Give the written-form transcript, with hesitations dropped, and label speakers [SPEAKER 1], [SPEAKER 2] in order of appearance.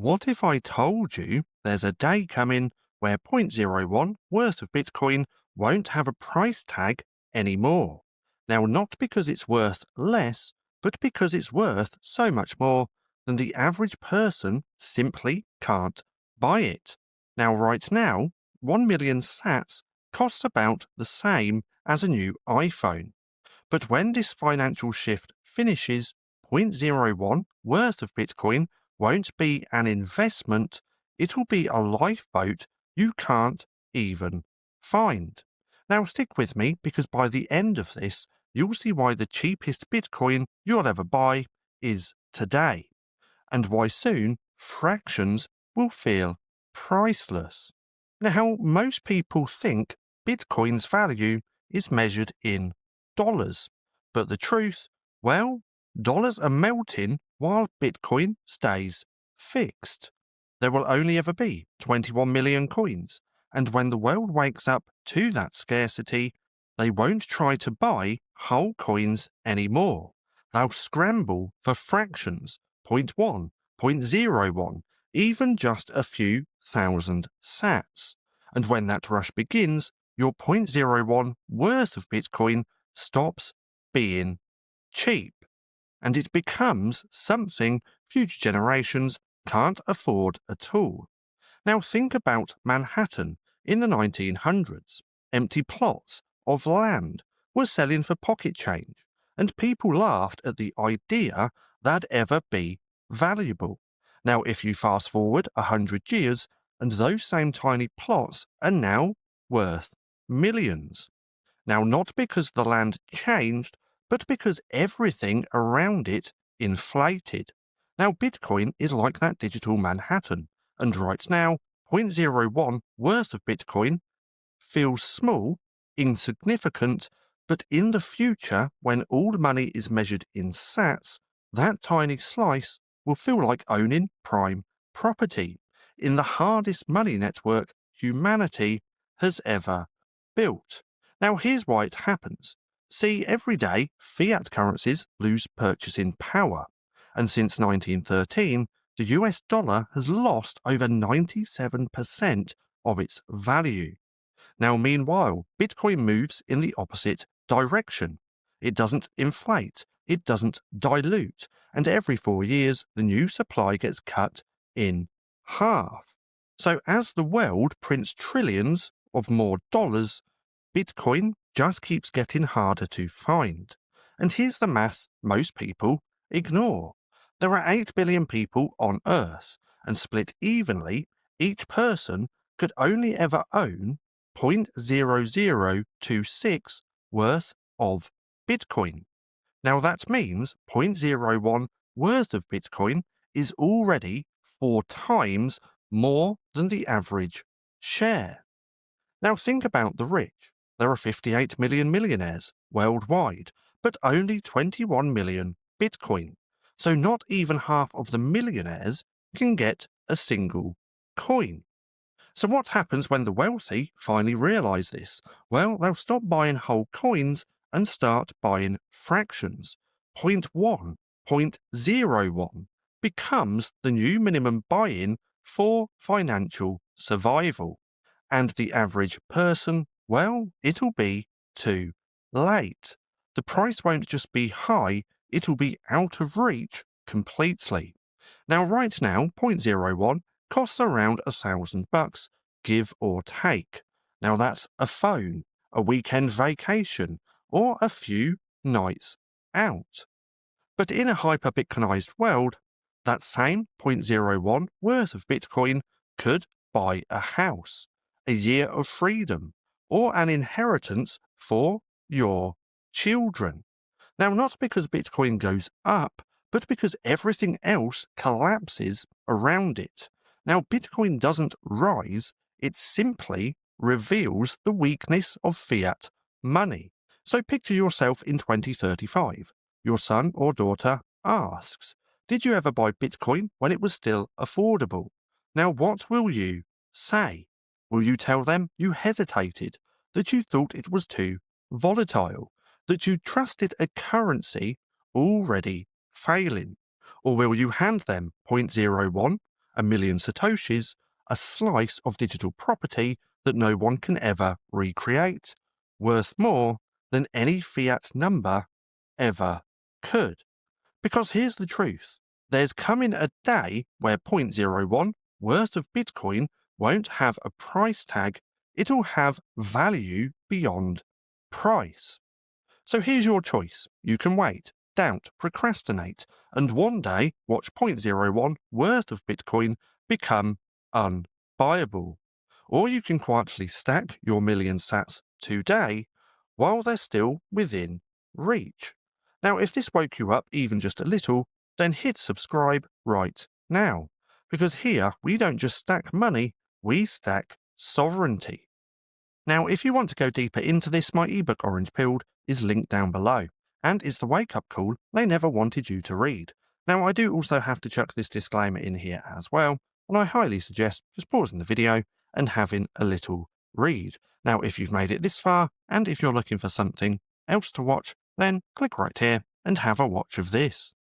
[SPEAKER 1] What if I told you there's a day coming where zero point zero 0.01 worth of Bitcoin won't have a price tag anymore? Now, not because it's worth less, but because it's worth so much more than the average person simply can't buy it. Now, right now, 1 million sats costs about the same as a new iPhone. But when this financial shift finishes, zero point zero 0.01 worth of Bitcoin won't be an investment, it'll be a lifeboat you can't even find. Now stick with me because by the end of this, you'll see why the cheapest Bitcoin you'll ever buy is today, and why soon fractions will feel priceless. Now, most people think Bitcoin's value is measured in dollars, but the truth, well, dollars are melting while Bitcoin stays fixed. There will only ever be 21 million coins, and when the world wakes up to that scarcity, they won't try to buy whole coins anymore. They'll scramble for fractions, 0.1, 0.01, even just a few thousand sats. And when that rush begins, your 0.01 worth of Bitcoin stops being cheap, and it becomes something future generations can't afford at all. Now think about Manhattan in the 1900s. Empty plots of land were selling for pocket change, and people laughed at the idea they'd ever be valuable. Now if you fast forward 100 years, and those same tiny plots are now worth millions. Now not because the land changed, but because everything around it inflated. Now Bitcoin is like that digital Manhattan, and right now, 0.01 worth of Bitcoin feels small, insignificant, but in the future, when all money is measured in sats, that tiny slice will feel like owning prime property in the hardest money network humanity has ever built. Now here's why it happens. See, every day, fiat currencies lose purchasing power, and since 1913, the US dollar has lost over 97% of its value. Now, meanwhile, Bitcoin moves in the opposite direction. It doesn't inflate, it doesn't dilute, and every 4 years, the new supply gets cut in half. So as the world prints trillions of more dollars, Bitcoin just keeps getting harder to find. And here's the math most people ignore. There are 8 billion people on Earth, and split evenly, each person could only ever own 0.0026 worth of Bitcoin. Now that means 0.01 worth of Bitcoin is already 4 times more than the average share. Now think about the rich. There are 58 million millionaires worldwide, but only 21 million Bitcoin. So not even half of the millionaires can get a single coin. So what happens when the wealthy finally realize this? Well, they'll stop buying whole coins and start buying fractions. 0.1, 0.01 becomes the new minimum buy-in for financial survival. And the average person, well, it'll be too late. The price won't just be high, it'll be out of reach completely. Now, right now, 0.01 costs around $1,000, give or take. Now, that's a phone, a weekend vacation, or a few nights out. But in a hyper-Bitcoinized world, that same 0.01 worth of Bitcoin could buy a house, a year of freedom, or an inheritance for your children. Now, not because Bitcoin goes up, but because everything else collapses around it. Now, Bitcoin doesn't rise, it simply reveals the weakness of fiat money. So picture yourself in 2035. Your son or daughter asks, "Did you ever buy Bitcoin when it was still affordable?" Now, what will you say? Will you tell them you hesitated, that you thought it was too volatile, that you trusted a currency already failing? Or will you hand them 0.01 a million satoshis, a slice of digital property that no one can ever recreate, worth more than any fiat number ever could. Because here's the truth. There's coming a day where zero point 0.01 worth of Bitcoin won't have a price tag, it'll have value beyond price. So here's your choice. You can wait, doubt, procrastinate, and one day watch zero point 0.01 worth of Bitcoin become unbuyable. Or you can quietly stack your million sats today while they're still within reach. Now, if this woke you up even just a little, then hit subscribe right now. Because here we don't just stack money, we stack sovereignty. Now, if you want to go deeper into this, my ebook Orange Pilled is linked down below, and it's the wake-up call they never wanted you to read. Now, I do also have to chuck this disclaimer in here as well, and I highly suggest just pausing the video and having a little read. Now, if you've made it this far, and if you're looking for something else to watch, then click right here and have a watch of this.